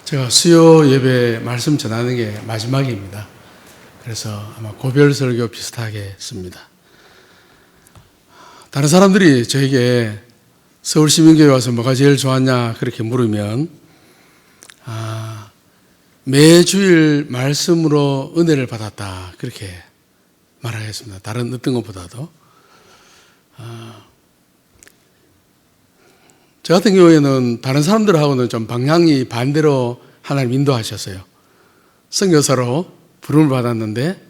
제가 수요 예배 말씀 전하는 게 마지막입니다. 그래서 아마 고별 설교 비슷하게 했습니다. 다른 사람들이 저에게 서울시민교회 와서 뭐가 제일 좋았냐 그렇게 물으면 매주일 말씀으로 은혜를 받았다 그렇게 말하겠습니다. 다른 어떤 것보다도. 저 같은 경우에는 다른 사람들하고는 좀 방향이 반대로 하나님 인도하셨어요. 선교사로 부름을 받았는데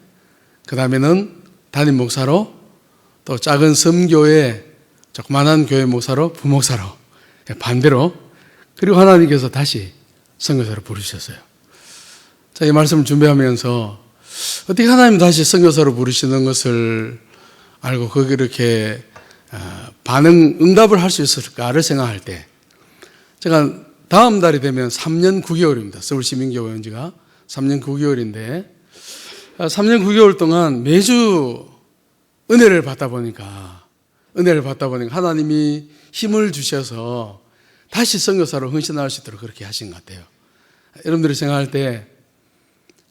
그 다음에는 담임 목사로 또 작은 섬교회 조그만한 교회 목사로 부목사로 반대로 그리고 하나님께서 다시 선교사로 부르셨어요. 자, 이 말씀을 준비하면서 어떻게 하나님 다시 선교사로 부르시는 것을 알고 거기 이렇게 응답을 할 수 있을까를 생각할 때 제가 다음 달이 되면 3년 9개월입니다. 서울시민교회 온 지가 3년 9개월인데 3년 9개월 동안 매주 은혜를 받다 보니까 하나님이 힘을 주셔서 다시 선교사로 헌신할 수 있도록 그렇게 하신 것 같아요. 여러분들이 생각할 때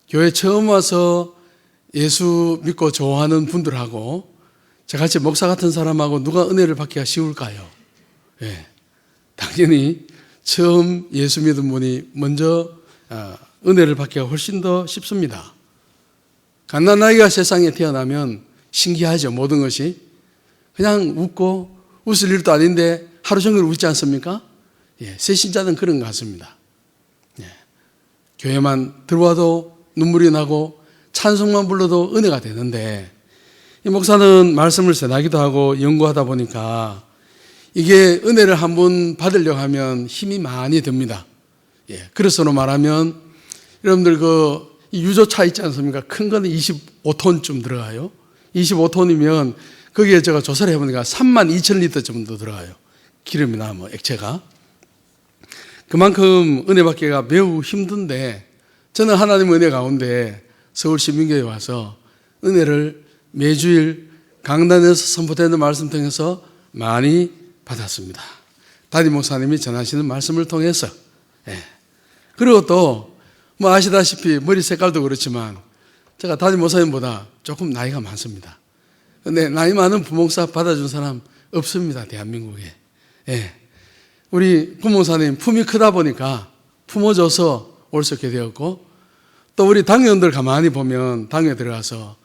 교회 처음 와서 예수 믿고 좋아하는 분들하고 저같이 목사 같은 사람하고 누가 은혜를 받기가 쉬울까요? 예, 당연히 처음 예수 믿은 분이 먼저 은혜를 받기가 훨씬 더 쉽습니다. 갓난아이가 세상에 태어나면 신기하죠. 모든 것이 그냥 웃고 웃을 일도 아닌데 하루 종일 웃지 않습니까? 예, 새신자는 그런 것 같습니다. 예, 교회만 들어와도 눈물이 나고 찬송만 불러도 은혜가 되는데 이 목사는 말씀을 전하기도 하고 연구하다 보니까 이게 은혜를 한번 받으려고 하면 힘이 많이 듭니다. 예, 그래서로 말하면 여러분들 유조차 있지 않습니까? 큰 거는 25톤쯤 들어가요. 25톤이면 거기에 제가 조사를 해보니까 32,000리터 정도 들어가요. 기름이나 액체가. 그만큼 은혜 받기가 매우 힘든데 저는 하나님의 은혜 가운데 서울시민교회에 와서 은혜를 매주일 강단에서 선포되는 말씀 통해서 많이 받았습니다. 담임 목사님이 전하시는 말씀을 통해서. 예. 그리고 또 아시다시피 머리 색깔도 그렇지만 제가 담임 목사님보다 조금 나이가 많습니다. 근데 나이 많은 부목사 받아준 사람 없습니다. 대한민국에. 예. 우리 부목사님 품이 크다 보니까 품어줘서 올 수 있게 되었고 또 우리 당연들 가만히 보면 당에 들어가서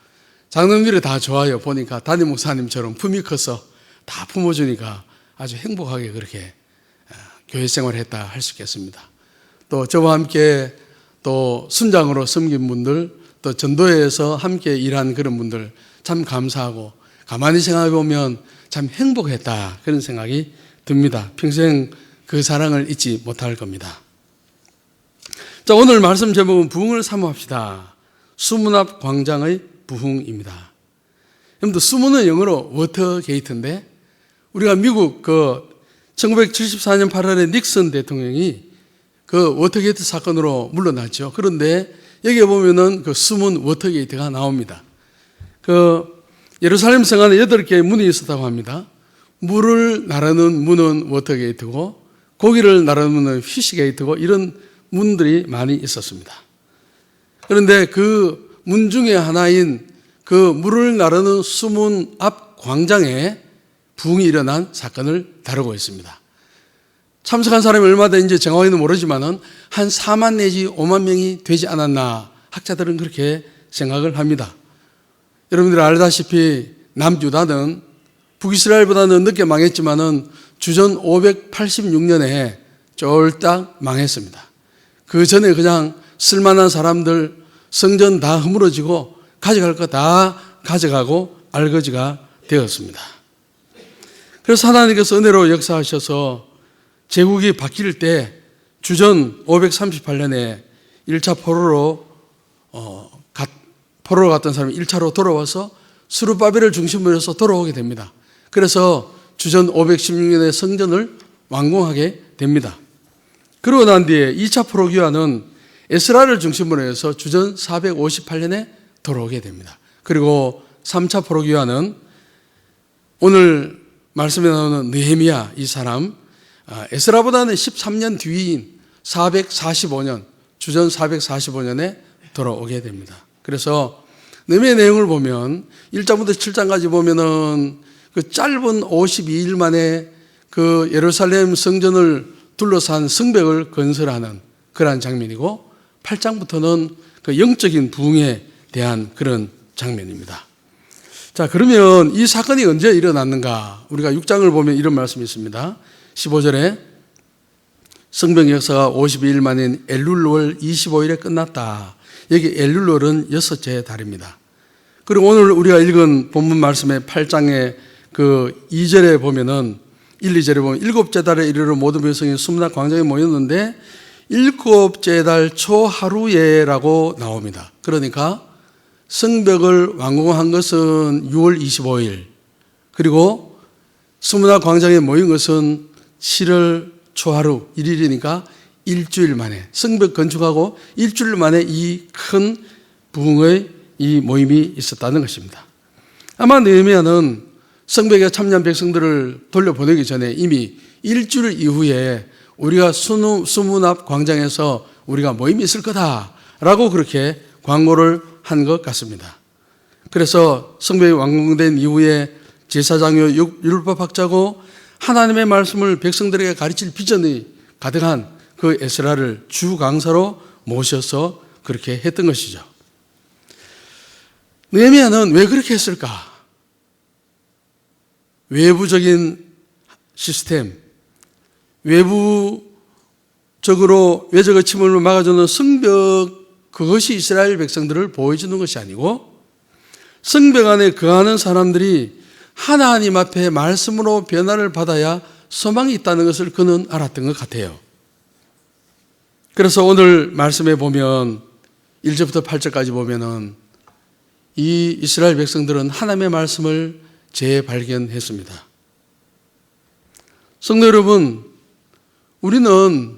장로님들이 다 좋아요. 보니까 담임 목사님처럼 품이 커서 다 품어주니까 아주 행복하게 그렇게 교회 생활을 했다 할 수 있겠습니다. 또 저와 함께 또 순장으로 섬긴 분들 또 전도회에서 함께 일한 그런 분들 참 감사하고 가만히 생각해 보면 참 행복했다 그런 생각이 듭니다. 평생 그 사랑을 잊지 못할 겁니다. 자, 오늘 말씀 제목은 부흥을 사모합시다. 수문 앞 광장의 부흥입니다. 여러분들 수문은 영어로 워터게이트인데 우리가 미국 1974년 8월에 닉슨 대통령이 그 워터게이트 사건으로 물러났죠. 그런데 여기에 보면은 그 수문 워터게이트가 나옵니다. 예루살렘 성 안에 8개의 문이 있었다고 합니다. 물을 나르는 문은 워터게이트고 고기를 나르는 문은 피시게이트고 이런 문들이 많이 있었습니다. 그런데 그 문 중에 하나인 그 물을 나르는 수문 앞 광장에 부흥이 일어난 사건을 다루고 있습니다. 참석한 사람이 얼마 되는지 정확히는 모르지만은 한 4만 내지 5만 명이 되지 않았나 학자들은 그렇게 생각을 합니다. 여러분들이 알다시피 남유다는 북이스라엘보다는 늦게 망했지만은 주전 586년에 쫄딱 망했습니다. 그 전에 그냥 쓸만한 사람들 성전 다 허물어지고 가져갈 거 다 가져가고 알거지가 되었습니다. 그래서 하나님께서 은혜로 역사하셔서 제국이 바뀔 때 주전 538년에 1차 포로로 갔던 사람이 1차로 돌아와서 스룹바벨을 중심으로 해서 돌아오게 됩니다. 그래서 주전 516년에 성전을 완공하게 됩니다. 그러고 난 뒤에 2차 포로기환은 에스라를 중심으로 해서 주전 458년에 돌아오게 됩니다. 그리고 3차 포로기환은 오늘 말씀에 나오는 느헤미야 이 사람 에스라보다는 13년 뒤인 445년, 주전 445년에 돌아오게 됩니다. 그래서 느헤미야 내용을 보면 1장부터 7장까지 보면은 그 짧은 52일 만에 그 예루살렘 성전을 둘러싼 성벽을 건설하는 그러한 장면이고 8장부터는 그 영적인 부흥에 대한 그런 장면입니다. 자, 그러면 이 사건이 언제 일어났는가? 우리가 6장을 보면 이런 말씀이 있습니다. 15절에 성벽 역사가 52일 만인 엘룰월 25일에 끝났다. 여기 엘룰월은 6째 달입니다. 그리고 오늘 우리가 읽은 본문 말씀의 8장의 그 2절에 보면은 1, 2절에 보면 7째 달에 이르러 모든 백성이 수문학 광장에 모였는데 7째 달 초하루에라고 나옵니다. 그러니까 성벽을 완공한 것은 6월 25일, 그리고 수문학 광장에 모인 것은 7월 초하루 1일이니까 일주일 만에, 성벽 건축하고 일주일 만에 이 큰 부흥의 이 모임이 있었다는 것입니다. 아마 느헤미야는 성벽에 참여한 백성들을 돌려보내기 전에 이미 일주일 이후에 우리가 수문 앞 광장에서 우리가 모임이 있을 거다라고 그렇게 광고를 한 것 같습니다. 그래서 성벽이 완공된 이후에 제사장이요 율법학자고 하나님의 말씀을 백성들에게 가르칠 비전이 가득한 그 에스라를 주 강사로 모셔서 그렇게 했던 것이죠. 느헤미야는 왜 그렇게 했을까? 외부적인 시스템, 외적의 침몰을 막아주는 성벽, 그것이 이스라엘 백성들을 보여주는 것이 아니고 성벽 안에 거하는 사람들이 하나님 앞에 말씀으로 변화를 받아야 소망이 있다는 것을 그는 알았던 것 같아요. 그래서 오늘 말씀에 보면 1절부터 8절까지 보면은 이 이스라엘 백성들은 하나님의 말씀을 재발견했습니다. 성도 여러분, 우리는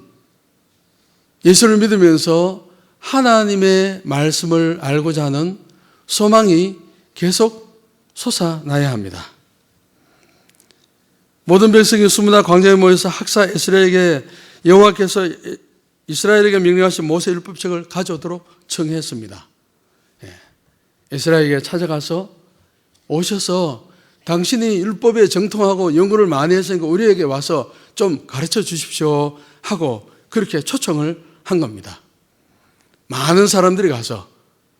예수를 믿으면서 하나님의 말씀을 알고자 하는 소망이 계속 솟아나야 합니다. 모든 백성이 수문학 광장에 모여서 학사 에스라에게 여호와께서 이스라엘에게 명령하신 모세 율법책을 가져오도록 청했습니다. 에스라에게 찾아가서 오셔서 당신이 율법에 정통하고 연구를 많이 했으니까 우리에게 와서 좀 가르쳐 주십시오 하고 그렇게 초청을 한 겁니다. 많은 사람들이 가서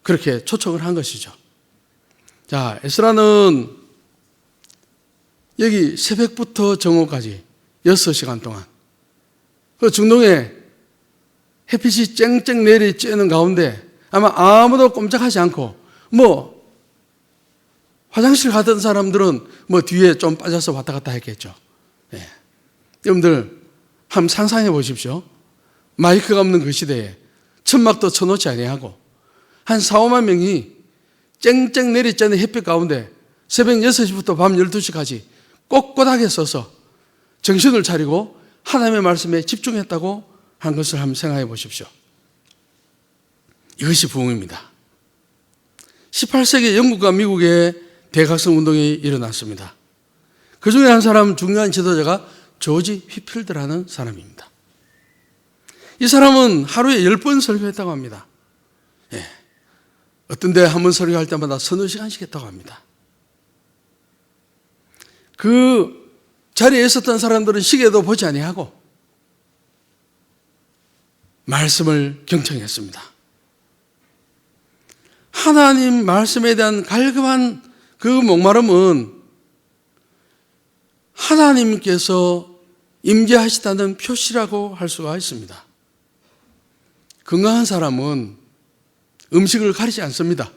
그렇게 초청을 한 것이죠. 자, 에스라는 여기 새벽부터 정오까지 6시간 동안 그 중동에 햇빛이 쨍쨍 내리 쬐는 가운데 아마 아무도 꼼짝하지 않고 화장실 가던 사람들은 뒤에 좀 빠져서 왔다 갔다 했겠죠. 네. 여러분들 한번 상상해 보십시오. 마이크가 없는 그 시대에 천막도 쳐놓지 아니하고 한 4, 5만 명이 쨍쨍 내리쬐는 햇빛 가운데 새벽 6시부터 밤 12시까지 꼿꼿하게 서서 정신을 차리고 하나님의 말씀에 집중했다고 한 것을 한번 생각해 보십시오. 이것이 부흥입니다. 18세기 영국과 미국의 대각성 운동이 일어났습니다. 그 중에 한 사람 중요한 지도자가 조지 휘필드라는 사람입니다. 이 사람은 하루에 10번 설교했다고 합니다. 예. 어떤 데 한 번 설교할 때마다 서너 시간씩 했다고 합니다. 그 자리에 있었던 사람들은 시계도 보지 아니하고 말씀을 경청했습니다. 하나님 말씀에 대한 갈급한 그 목마름은 하나님께서 임재하시다는 표시라고 할 수가 있습니다. 건강한 사람은 음식을 가리지 않습니다.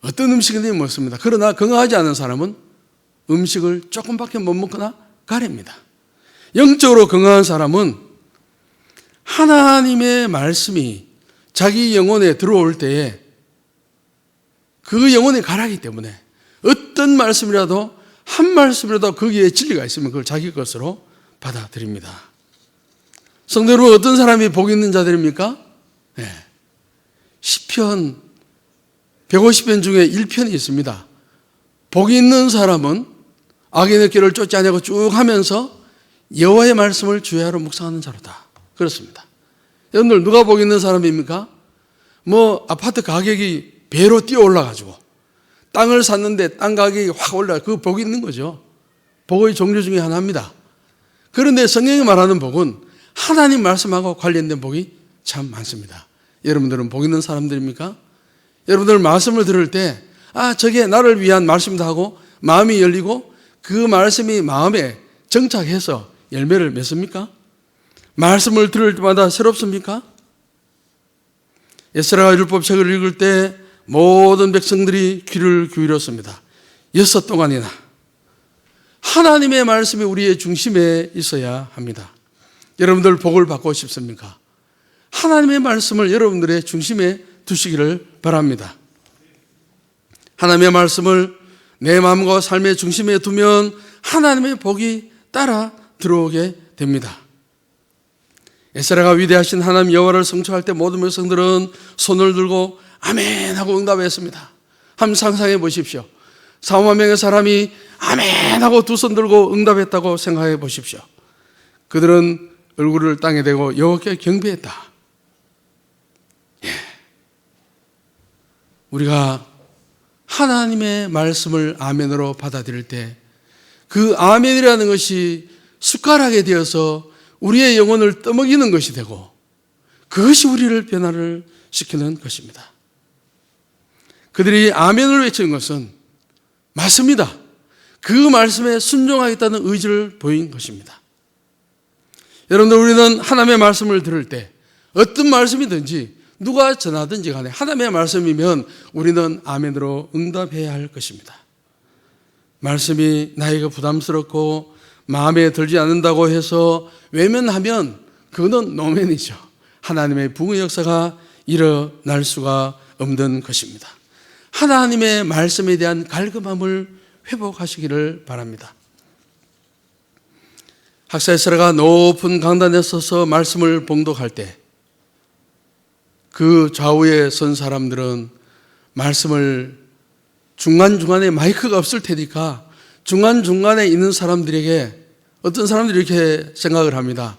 어떤 음식이든 먹습니다. 그러나 건강하지 않은 사람은 음식을 조금밖에 못 먹거나 가립니다. 영적으로 건강한 사람은 하나님의 말씀이 자기 영혼에 들어올 때에 그 영혼이 가라기 때문에 어떤 말씀이라도 한 말씀이라도 거기에 진리가 있으면 그걸 자기 것으로 받아들입니다. 성도 여러분, 어떤 사람이 복 있는 자들입니까? 네. 시편 150편 중에 1편이 있습니다. 복 있는 사람은 악인의 길을 쫓지 않고 쭉 하면서 여호와의 말씀을 주야로 묵상하는 자로다. 그렇습니다. 여러분들 누가 복 있는 사람입니까? 아파트 가격이 배로 뛰어 올라가지고 땅을 샀는데 땅 가격이 확 올라가, 그 복이 있는 거죠. 복의 종류 중에 하나입니다. 그런데 성경이 말하는 복은 하나님 말씀하고 관련된 복이 참 많습니다. 여러분들은 복 있는 사람들입니까? 여러분들 말씀을 들을 때 저게 나를 위한 말씀이다 하고 마음이 열리고 그 말씀이 마음에 정착해서 열매를 맺습니까? 말씀을 들을 때마다 새롭습니까? 에스라가 율법책을 읽을 때 모든 백성들이 귀를 기울였습니다. 6 동안이나 하나님의 말씀이 우리의 중심에 있어야 합니다. 여러분들 복을 받고 싶습니까? 하나님의 말씀을 여러분들의 중심에 두시기를 바랍니다. 하나님의 말씀을 내 마음과 삶의 중심에 두면 하나님의 복이 따라 들어오게 됩니다. 에스라가 위대하신 하나님 여호와를 성취할 때 모든 백성들은 손을 들고 아멘 하고 응답했습니다. 한번 상상해 보십시오. 4만 명의 사람이 아멘 하고 두 손 들고 응답했다고 생각해 보십시오. 그들은 얼굴을 땅에 대고 여호와께 경배했다. 우리가 하나님의 말씀을 아멘으로 받아들일 때 그 아멘이라는 것이 숟가락에 되어서 우리의 영혼을 떠먹이는 것이 되고 그것이 우리를 변화를 시키는 것입니다. 그들이 아멘을 외치는 것은 맞습니다. 그 말씀에 순종하겠다는 의지를 보인 것입니다. 여러분들, 우리는 하나님의 말씀을 들을 때 어떤 말씀이든지 누가 전하든지 간에 하나님의 말씀이면 우리는 아멘으로 응답해야 할 것입니다. 말씀이 나에게 부담스럽고 마음에 들지 않는다고 해서 외면하면 그거는 노면이죠. 하나님의 부흥의 역사가 일어날 수가 없는 것입니다. 하나님의 말씀에 대한 갈급함을 회복하시기를 바랍니다. 학사 에스라가 높은 강단에 서서 말씀을 봉독할 때 그 좌우에 선 사람들은 말씀을 중간중간에 마이크가 없을 테니까 중간중간에 있는 사람들에게 어떤 사람들이 이렇게 생각을 합니다.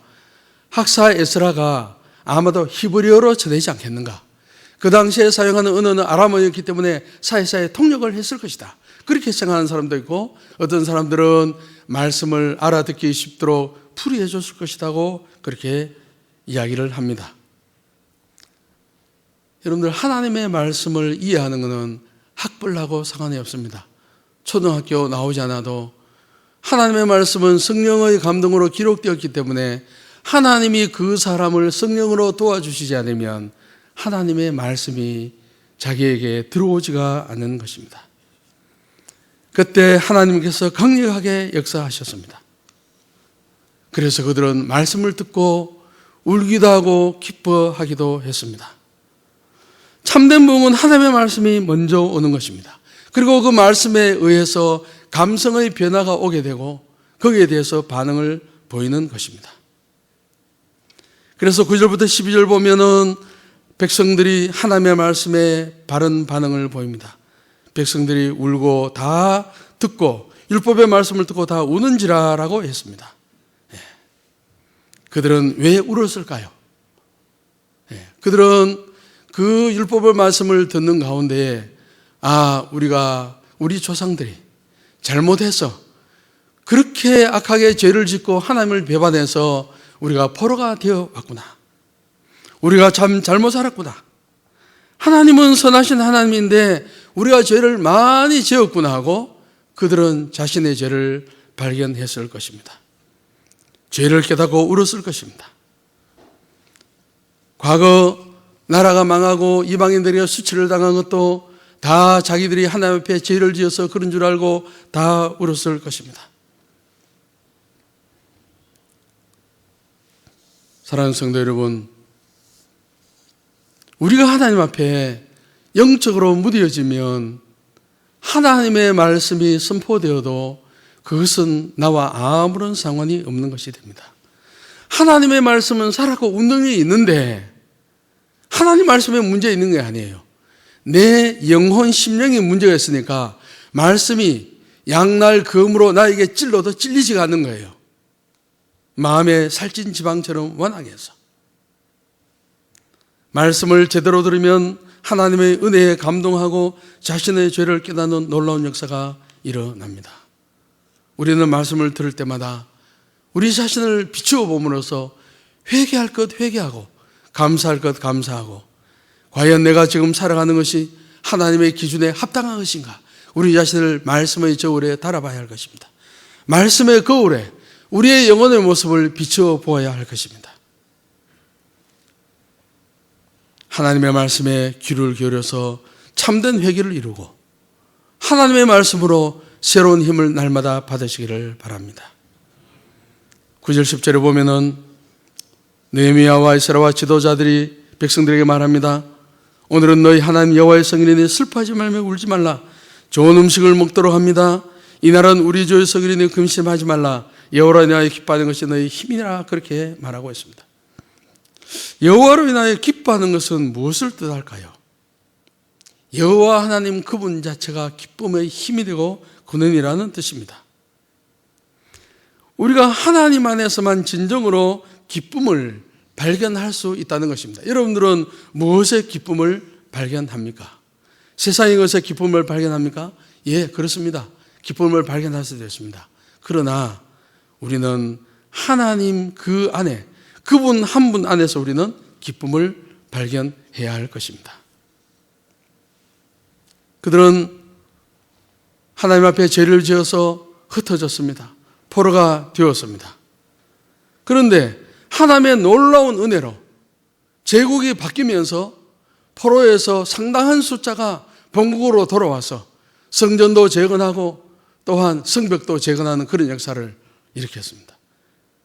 학사 에스라가 아마도 히브리어로 전하지 않겠는가. 그 당시에 사용하는 언어는 아람어였기 때문에 사이사이 통역을 했을 것이다. 그렇게 생각하는 사람도 있고 어떤 사람들은 말씀을 알아듣기 쉽도록 풀이해 줬을 것이라고 그렇게 이야기를 합니다. 여러분들, 하나님의 말씀을 이해하는 것은 학벌하고 상관이 없습니다. 초등학교 나오지 않아도 하나님의 말씀은 성령의 감동으로 기록되었기 때문에 하나님이 그 사람을 성령으로 도와주시지 않으면 하나님의 말씀이 자기에게 들어오지가 않는 것입니다. 그때 하나님께서 강력하게 역사하셨습니다. 그래서 그들은 말씀을 듣고 울기도 하고 기뻐하기도 했습니다. 참된 부흥은 하나님의 말씀이 먼저 오는 것입니다. 그리고 그 말씀에 의해서 감성의 변화가 오게 되고 거기에 대해서 반응을 보이는 것입니다. 그래서 9절부터 12절 보면은 백성들이 하나님의 말씀에 바른 반응을 보입니다. 백성들이 울고 다 듣고 율법의 말씀을 듣고 다 우는지라라고 했습니다. 그들은 왜 울었을까요? 그들은 그 율법의 말씀을 듣는 가운데 우리 조상들이 잘못해서 그렇게 악하게 죄를 짓고 하나님을 배반해서 우리가 포로가 되어 왔구나. 우리가 참 잘못 살았구나. 하나님은 선하신 하나님인데 우리가 죄를 많이 지었구나 하고 그들은 자신의 죄를 발견했을 것입니다. 죄를 깨닫고 울었을 것입니다. 과거 나라가 망하고 이방인들이 수치를 당한 것도 다 자기들이 하나님 앞에 죄를 지어서 그런 줄 알고 다 울었을 것입니다. 사랑하는 성도 여러분, 우리가 하나님 앞에 영적으로 무뎌지면 하나님의 말씀이 선포되어도 그것은 나와 아무런 상관이 없는 것이 됩니다. 하나님의 말씀은 살았고 운명이 있는데 하나님 말씀에 문제 있는 게 아니에요. 내 영혼, 심령이 문제가 있으니까 말씀이 양날 검으로 나에게 찔러도 찔리지가 않는 거예요. 마음에 살찐 지방처럼 원하게 해서 말씀을 제대로 들으면 하나님의 은혜에 감동하고 자신의 죄를 깨닫는 놀라운 역사가 일어납니다. 우리는 말씀을 들을 때마다 우리 자신을 비추어 봄으로써 회개할 것 회개하고 감사할 것 감사하고 과연 내가 지금 살아가는 것이 하나님의 기준에 합당한 것인가? 우리 자신을 말씀의 저울에 달아봐야 할 것입니다. 말씀의 거울에 우리의 영혼의 모습을 비추어 보아야 할 것입니다. 하나님의 말씀에 귀를 기울여서 참된 회개를 이루고 하나님의 말씀으로 새로운 힘을 날마다 받으시기를 바랍니다. 9절 10절에 보면은 느헤미야와 에스라와 지도자들이 백성들에게 말합니다. 오늘은 너희 하나님 여호와의 성일이니 슬퍼하지 말며 울지 말라. 좋은 음식을 먹도록 합니다. 이날은 우리 주의 성일이니 금심하지 말라. 여호와로 인하여 기뻐하는 것이 너희 힘이라. 그렇게 말하고 있습니다. 여호와로 인하여 기뻐하는 것은 무엇을 뜻할까요? 여호와 하나님 그분 자체가 기쁨의 힘이 되고 근원이라는 뜻입니다. 우리가 하나님 안에서만 진정으로 기쁨을 발견할 수 있다는 것입니다. 여러분들은 무엇의 기쁨을 발견합니까? 세상의 것의 기쁨을 발견합니까? 예, 그렇습니다. 기쁨을 발견할 수도 있습니다. 그러나 우리는 하나님 그 안에, 그분 한 분 안에서 우리는 기쁨을 발견해야 할 것입니다. 그들은 하나님 앞에 죄를 지어서 흩어졌습니다. 포로가 되었습니다. 그런데 하나님의 놀라운 은혜로 제국이 바뀌면서 포로에서 상당한 숫자가 본국으로 돌아와서 성전도 재건하고 또한 성벽도 재건하는 그런 역사를 일으켰습니다.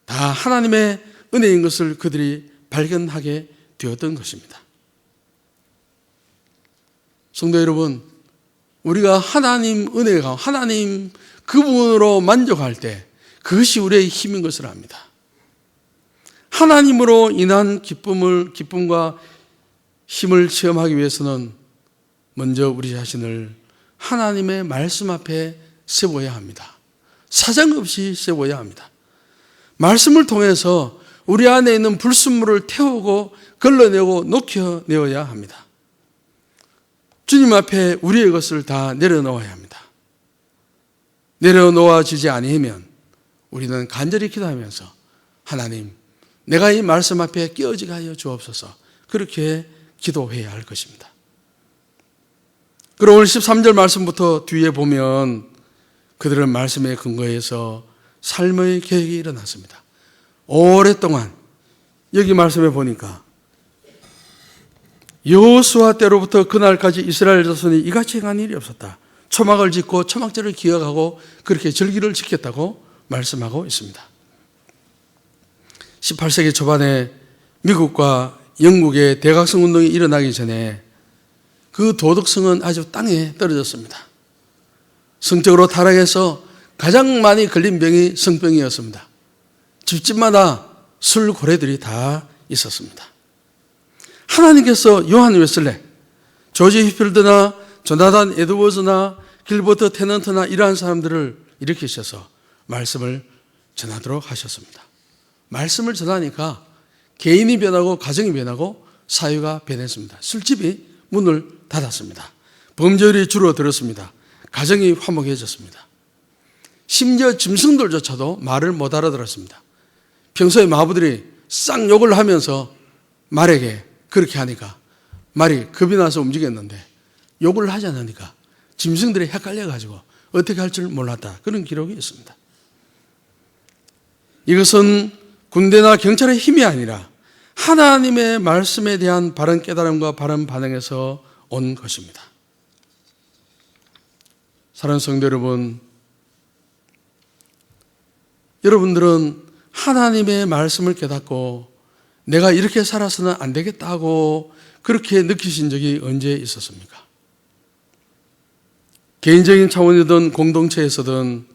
다 하나님의 은혜인 것을 그들이 발견하게 되었던 것입니다. 성도 여러분, 우리가 하나님 은혜가 하나님 그분으로 만족할 때 그것이 우리의 힘인 것을 압니다. 하나님으로 인한 기쁨과 힘을 체험하기 위해서는 먼저 우리 자신을 하나님의 말씀 앞에 세워야 합니다. 사정없이 세워야 합니다. 말씀을 통해서 우리 안에 있는 불순물을 태우고 걸러내고 녹여내어야 합니다. 주님 앞에 우리의 것을 다 내려놓아야 합니다. 내려놓아지지 아니하면 우리는 간절히 기도하면서 하나님, 내가 이 말씀 앞에 끼어지게 하여 주옵소서, 그렇게 기도해야 할 것입니다. 그럼 오늘 13절 말씀부터 뒤에 보면 그들은 말씀에 근거해서 삶의 계획이 일어났습니다. 오랫동안 여기 말씀에 보니까 여호수아 때로부터 그날까지 이스라엘 자손이 이같이 행한 일이 없었다. 초막을 짓고 초막절을 기억하고 그렇게 절기를 지켰다고 말씀하고 있습니다. 18세기 초반에 미국과 영국의 대각성 운동이 일어나기 전에 그 도덕성은 아주 땅에 떨어졌습니다. 성적으로 타락해서 가장 많이 걸린 병이 성병이었습니다. 집집마다 술 고래들이 다 있었습니다. 하나님께서 요한 웨슬레, 조지 휘필드나 조나단 에드워즈나 길버트 테넌트나 이러한 사람들을 일으키셔서 말씀을 전하도록 하셨습니다. 말씀을 전하니까 개인이 변하고 가정이 변하고 사회가 변했습니다. 술집이 문을 닫았습니다. 범죄율이 줄어들었습니다. 가정이 화목해졌습니다. 심지어 짐승들조차도 말을 못 알아들었습니다. 평소에 마부들이 쌍 욕을 하면서 말에게 그렇게 하니까 말이 겁이 나서 움직였는데 욕을 하지 않으니까 짐승들이 헷갈려가지고 어떻게 할 줄 몰랐다. 그런 기록이 있습니다. 이것은 군대나 경찰의 힘이 아니라 하나님의 말씀에 대한 바른 깨달음과 바른 반응에서 온 것입니다. 사랑하는 성도 여러분, 여러분들은 하나님의 말씀을 깨닫고 내가 이렇게 살아서는 안 되겠다고 그렇게 느끼신 적이 언제 있었습니까? 개인적인 차원이든 공동체에서든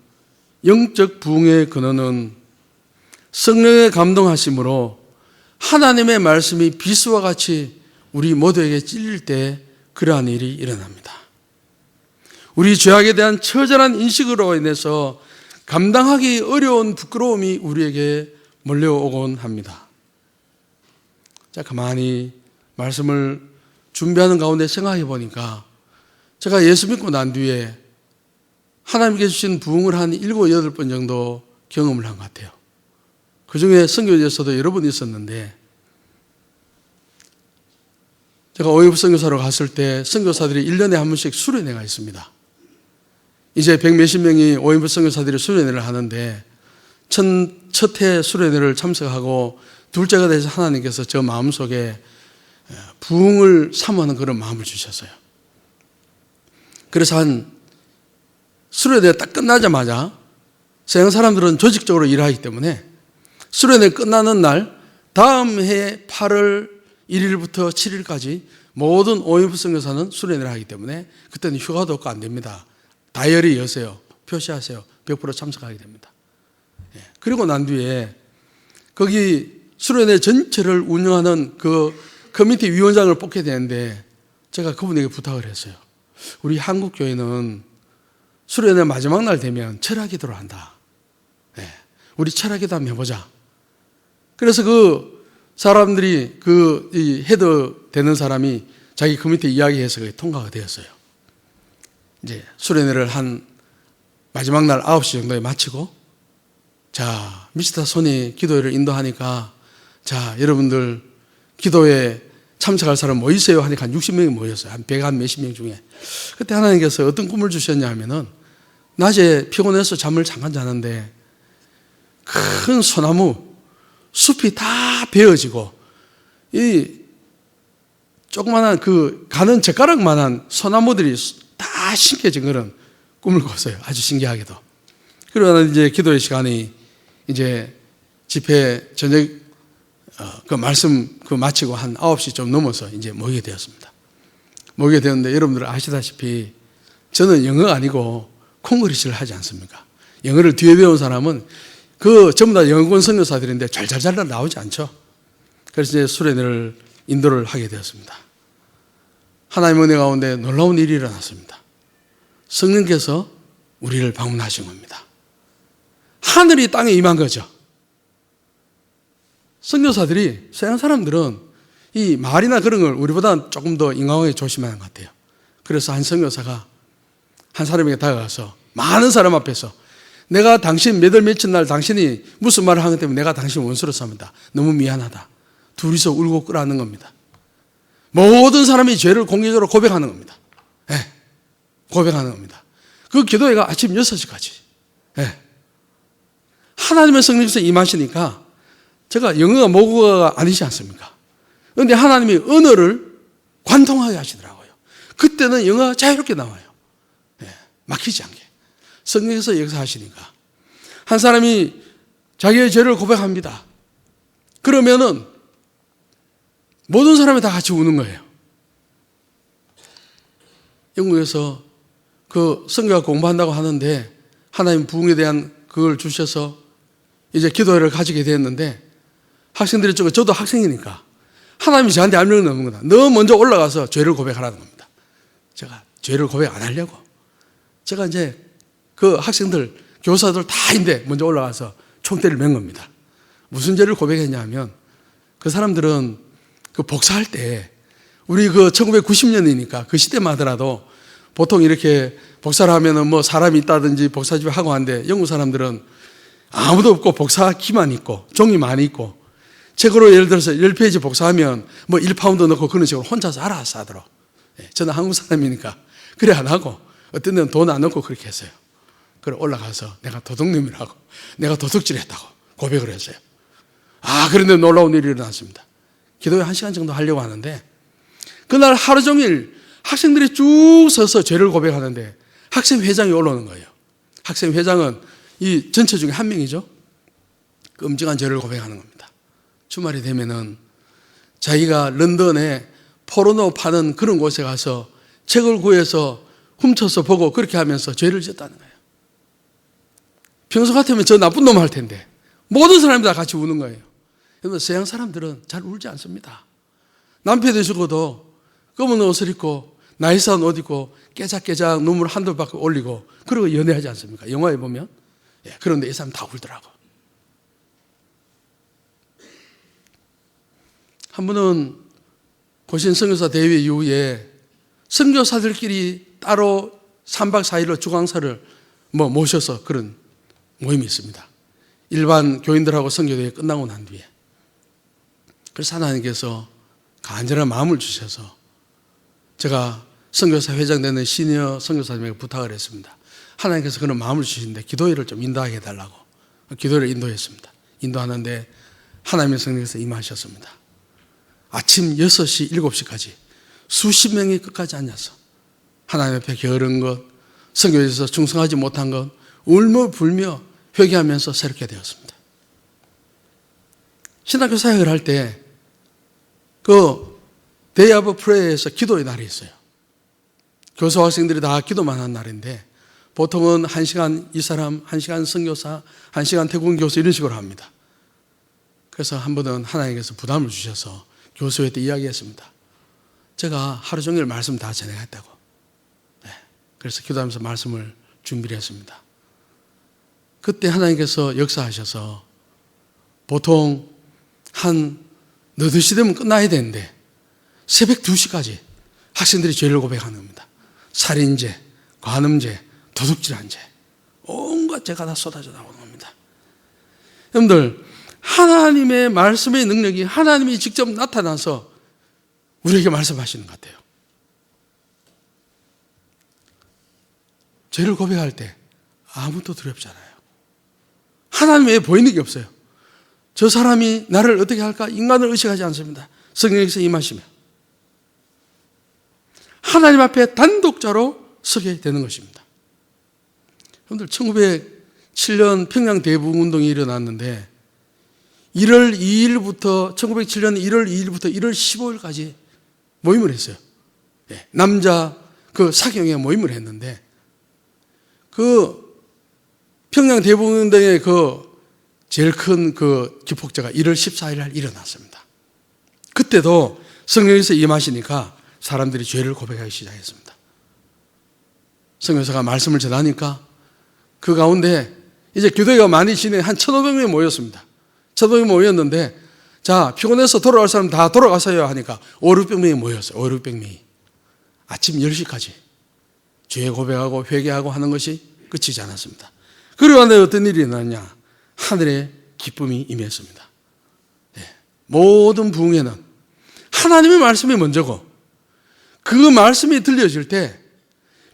영적 부흥의 근원은 성령의 감동하심으로 하나님의 말씀이 비수와 같이 우리 모두에게 찔릴 때 그러한 일이 일어납니다. 우리 죄악에 대한 처절한 인식으로 인해서 감당하기 어려운 부끄러움이 우리에게 몰려오곤 합니다. 자, 가만히 말씀을 준비하는 가운데 생각해 보니까 제가 예수 믿고 난 뒤에 하나님께 주신 부흥을 한 7, 8번 정도 경험을 한 것 같아요. 그 중에 선교지에서도 여러 번 있었는데, 제가 OF 선교사로 갔을 때 선교사들이 1년에 한 번씩 수련회가 있습니다. 이제 100몇십 명이 OF 선교사들이 수련회를 하는데, 첫 해 수련회를 참석하고 둘째가 돼서 하나님께서 저 마음속에 부흥을 사모하는 그런 마음을 주셨어요. 그래서 수련회 딱 끝나자마자 서양 사람들은 조직적으로 일하기 때문에 수련회 끝나는 날 다음 해 8월 1일부터 7일까지 모든 OF 선교사는 수련회를 하기 때문에 그때는 휴가도 없고 안 됩니다. 다이어리 여세요. 표시하세요. 100% 참석하게 됩니다. 그리고 난 뒤에 거기 수련회 전체를 운영하는 그 커뮤니티 위원장을 뽑게 되는데 제가 그분에게 부탁을 했어요. 우리 한국 교회는 수련회 마지막 날 되면 철학기도를 한다. 우리 철학기도 한번 해보자. 그래서 그 사람들이 이 헤드 되는 사람이 자기 커뮤니티 이야기해서 그게 통과가 되었어요. 이제 수련회를 한 마지막 날 9시 정도에 마치고, 자, 미스터 손이 기도회를 인도하니까, 자, 여러분들 기도회에 참석할 사람 뭐 있어요? 하니까 한 60명이 모였어요. 한 100, 한 몇십 명 중에. 그때 하나님께서 어떤 꿈을 주셨냐 하면은, 낮에 피곤해서 잠을 잠깐 자는데, 큰 소나무, 숲이 다 베어지고, 이 조그만한 가는 젓가락만한 소나무들이 다 심겨진 그런 꿈을 꿨어요. 아주 신기하게도. 그러나 이제 기도의 시간이 이제 집회 저녁 그 말씀 마치고 한 9시 좀 넘어서 이제 모이게 되었습니다. 모이게 되었는데 여러분들 아시다시피 저는 영어가 아니고 콩그리시를 하지 않습니까? 영어를 뒤에 배운 사람은 전부 다 영어권 선교사들인데 잘 나오지 않죠. 그래서 이제 수련회를 인도를 하게 되었습니다. 하나님의 은혜 가운데 놀라운 일이 일어났습니다. 성령께서 우리를 방문하신 겁니다. 하늘이 땅에 임한 거죠. 선교사들이, 서양 사람들은 이 말이나 그런 걸 우리보다 조금 더 인간하게 조심하는 것 같아요. 그래서 한 선교사가 한 사람에게 다가가서 많은 사람 앞에서 내가 당신 몇 월 며칠 날 당신이 무슨 말을 한 것 때문에 내가 당신 원수로 삼는다. 너무 미안하다. 둘이서 울고 끌어안는 겁니다. 모든 사람이 죄를 공개적으로 고백하는 겁니다. 고백하는 겁니다. 그 기도회가 아침 6시까지. 하나님의 성령께서 임하시니까 제가 영어가 모국어가 아니지 않습니까? 그런데 하나님이 언어를 관통하게 하시더라고요. 그때는 영어가 자유롭게 나와요. 막히지 않게. 성령께서 역사하시니까. 한 사람이 자기의 죄를 고백합니다. 그러면은 모든 사람이 다 같이 우는 거예요. 영국에서 그 선교학 공부한다고 하는데 하나님 부흥에 대한 그걸 주셔서 이제 기도회를 가지게 되었는데 학생들이 저도 학생이니까 하나님이 저한테 압력을 넣는 거다. 너 먼저 올라가서 죄를 고백하라는 겁니다. 제가 죄를 고백 안 하려고. 제가 이제 그 학생들, 교사들 다인데 먼저 올라가서 총대를 맨 겁니다. 무슨 죄를 고백했냐 하면 그 사람들은 그 복사할 때 우리 1990년이니까 그 시대만 하더라도 보통 이렇게 복사를 하면은 뭐 사람이 있다든지 복사집에 하고 하는데 영국 사람들은 아무도 없고 복사기만 있고 종이 많이 있고 책으로 예를 들어서 10페이지 복사하면 뭐 1파운드 넣고 그런 식으로 혼자서 알아서 하도록. 저는 한국 사람이니까 그래 안 하고 어떤 데는 돈 안 넣고 그렇게 했어요. 그래 올라가서 내가 도둑놈이라고 내가 도둑질 했다고 고백을 했어요. 그런데 놀라운 일이 일어났습니다. 기도회 1시간 정도 하려고 하는데 그날 하루 종일 학생들이 쭉 서서 죄를 고백하는데 학생회장이 올라오는 거예요. 학생회장은 이 전체 중에 한 명이죠. 끔찍한 죄를 고백하는 겁니다. 주말이 되면은 자기가 런던에 포르노 파는 그런 곳에 가서 책을 구해서 훔쳐서 보고 그렇게 하면서 죄를 지었다는 거예요. 평소 같으면 저 나쁜 놈 할 텐데 모든 사람이 다 같이 우는 거예요. 그래서 서양 사람들은 잘 울지 않습니다. 남편이 죽어도 검은 옷을 입고 나이스한 옷 입고 깨작깨작 눈물 한두 바퀴 올리고 그러고 연애하지 않습니까? 영화에 보면. 그런데 이 사람 다 울더라고. 한 번은 고신 선교사 대회 이후에 선교사들끼리 따로 3박 4일로 주강사를 모셔서 그런 모임이 있습니다. 일반 교인들하고 선교대회 끝나고 난 뒤에. 그래서 하나님께서 간절한 마음을 주셔서 제가 선교사 회장 되는 시니어 선교사님에게 부탁을 했습니다. 하나님께서 그런 마음을 주시는데 기도회를 좀 인도하게 해달라고. 기도회를 인도했습니다. 인도하는데 하나님의 성령께서 임하셨습니다. 아침 6시, 7시까지 수십 명이 끝까지 앉아서 하나님 앞에 게으른 것, 선교에서 충성하지 못한 것 울며 불며 회개하면서 새롭게 되었습니다. 신학교 사역을 할 때 그 데이 오브 프레이에서 기도의 날이 있어요. 교수 학생들이 다 기도만 한 날인데 보통은 1시간 이 사람, 1시간 선교사, 1시간 태국 교수 이런 식으로 합니다. 그래서 한 번은 하나님께서 부담을 주셔서 교수회 때 이야기했습니다. 제가 하루 종일 말씀 다 전해갔다고. 네. 그래서 기도하면서 말씀을 준비를 했습니다. 그때 하나님께서 역사하셔서 보통 한 8시 되면 끝나야 되는데 새벽 2시까지 학생들이 죄를 고백하는 겁니다. 살인죄, 간음죄, 도둑질한 죄, 온갖 죄가 다 쏟아져 나오는 겁니다. 여러분들, 하나님의 말씀의 능력이 하나님이 직접 나타나서 우리에게 말씀하시는 것 같아요. 죄를 고백할 때 아무도 두렵잖아요. 하나님 외에 보이는 게 없어요. 저 사람이 나를 어떻게 할까? 인간을 의식하지 않습니다. 성령께서 임하시면 하나님 앞에 단독자로 서게 되는 것입니다. 여러분들 1907년 평양 대북운동이 일어났는데 1월 2일부터 1907년 1월 2일부터 1월 15일까지 모임을 했어요. 네, 남자 그 사경에 모임을 했는데 그 평양 대북운동의 그 제일 큰 그 기폭제가 1월 14일 날 일어났습니다. 그때도 성령께서 임하시니까 사람들이 죄를 고백하기 시작했습니다. 성령사가 말씀을 전하니까 그 가운데 이제 교도회가 많이 진행 한 1,500명이 모였습니다. 1,500명이 모였는데 자 피곤해서 돌아갈 사람 다 돌아가세요 하니까 500~600명이 모였어요. 500~600명이 아침 10시까지 죄 고백하고 회개하고 하는 것이 끝이지 않았습니다. 그리고 어떤 일이 일어났냐? 하늘의 기쁨이 임했습니다. 네. 모든 부흥에는 하나님의 말씀이 먼저고 그 말씀이 들려질 때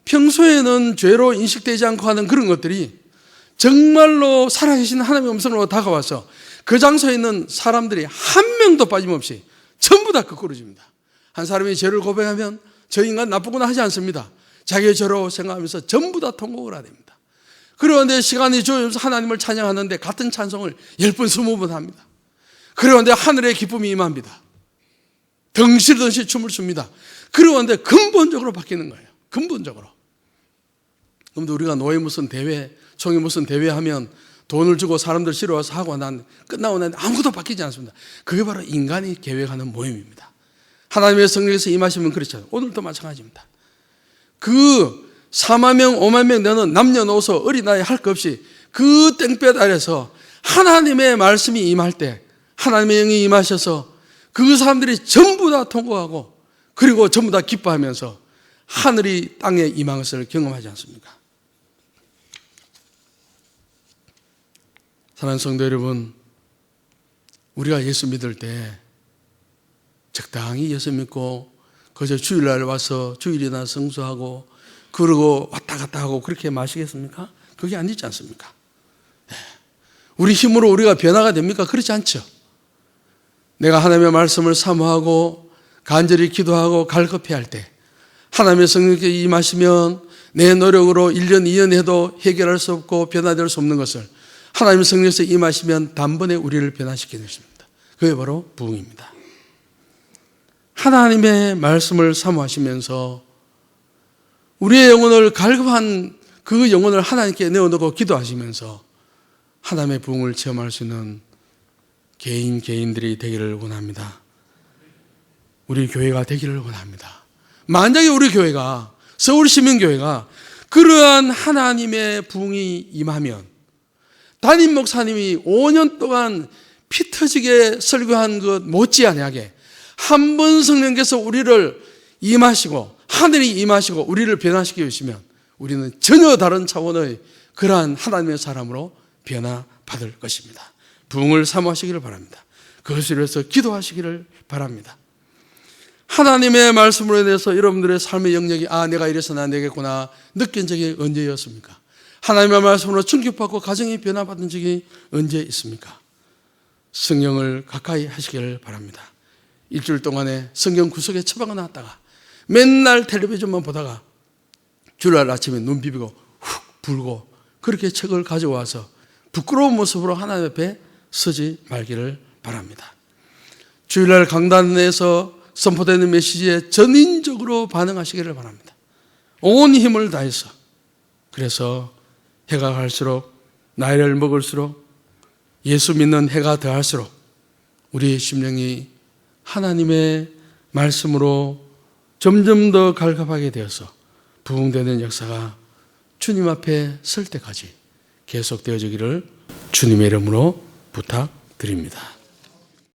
평소에는 죄로 인식되지 않고 하는 그런 것들이 정말로 살아계신 하나님의 음성으로 다가와서 그 장소에 있는 사람들이 한 명도 빠짐없이 전부 다 거꾸로집니다. 한 사람이 죄를 고백하면 저 인간 나쁘구나 하지 않습니다. 자기의 죄로 생각하면서 전부 다 통곡을 하게 됩니다. 그런데 시간이 주어져서 하나님을 찬양하는데 같은 찬송을 10번, 20번 합니다. 그런데 하늘의 기쁨이 임합니다. 덩실덩실 춤을 춥니다. 그런데 근본적으로 바뀌는 거예요. 근본적으로. 그런데 우리가 노예 무슨 대회, 총회 무슨 대회 하면 돈을 주고 사람들 실어와서 하고 난 끝나고 난 아무것도 바뀌지 않습니다. 그게 바로 인간이 계획하는 모임입니다. 하나님의 성령에서 임하시면 그렇죠. 오늘도 마찬가지입니다. 그 4만 명, 5만 명 되는 남녀노소 어린아이 할 것 없이 그 땡볕 아래서 하나님의 말씀이 임할 때 하나님의 영이 임하셔서 그 사람들이 전부 다 통곡하고 그리고 전부 다 기뻐하면서 하늘이 땅에 임한 것을 경험하지 않습니까? 사랑하는 성도 여러분, 우리가 예수 믿을 때 적당히 예수 믿고 그저 주일날 와서 주일이나 성수하고 그러고 왔다 갔다 하고 그렇게 마시겠습니까? 그게 아니지 않습니까? 우리 힘으로 우리가 변화가 됩니까? 그렇지 않죠. 내가 하나님의 말씀을 사모하고 간절히 기도하고 갈급해 할 때 하나님의 성령께서 임하시면 내 노력으로 1년, 2년 해도 해결할 수 없고 변화될 수 없는 것을 하나님의 성령께서 임하시면 단번에 우리를 변화시켜 주십니다. 그게 바로 부흥입니다. 하나님의 말씀을 사모하시면서 우리의 영혼을 갈급한 그 영혼을 하나님께 내어놓고 기도하시면서 하나님의 부흥을 체험할 수 있는 개인들이 되기를 원합니다. 우리 교회가 되기를 원합니다. 만약에 우리 교회가, 서울시민교회가 그러한 하나님의 부흥이 임하면 담임 목사님이 5년 동안 피 터지게 설교한 것 못지않게 한 번 성령께서 우리를 임하시고 하늘이 임하시고 우리를 변화시켜 주시면 우리는 전혀 다른 차원의 그러한 하나님의 사람으로 변화받을 것입니다. 부흥을 사모하시기를 바랍니다. 그것을 위해서 기도하시기를 바랍니다. 하나님의 말씀으로 인해서 여러분들의 삶의 영역이 내가 이래서 나 되겠구나 느낀 적이 언제였습니까? 하나님의 말씀으로 충격받고 가정이 변화받은 적이 언제 있습니까? 성령을 가까이 하시기를 바랍니다. 일주일 동안에 성경 구석에 처박아 놨다가 맨날 텔레비전만 보다가 주일날 아침에 눈 비비고 훅 불고 그렇게 책을 가져와서 부끄러운 모습으로 하나님 앞에 서지 말기를 바랍니다. 주일날 강단에서 선포되는 메시지에 전인적으로 반응하시기를 바랍니다. 온 힘을 다해서. 그래서 해가 갈수록 나이를 먹을수록 예수 믿는 해가 더할수록 우리의 심령이 하나님의 말씀으로 점점 더 갈급하게 되어서 부흥되는 역사가 주님 앞에 설 때까지 계속되어지기를 주님의 이름으로 부탁드립니다.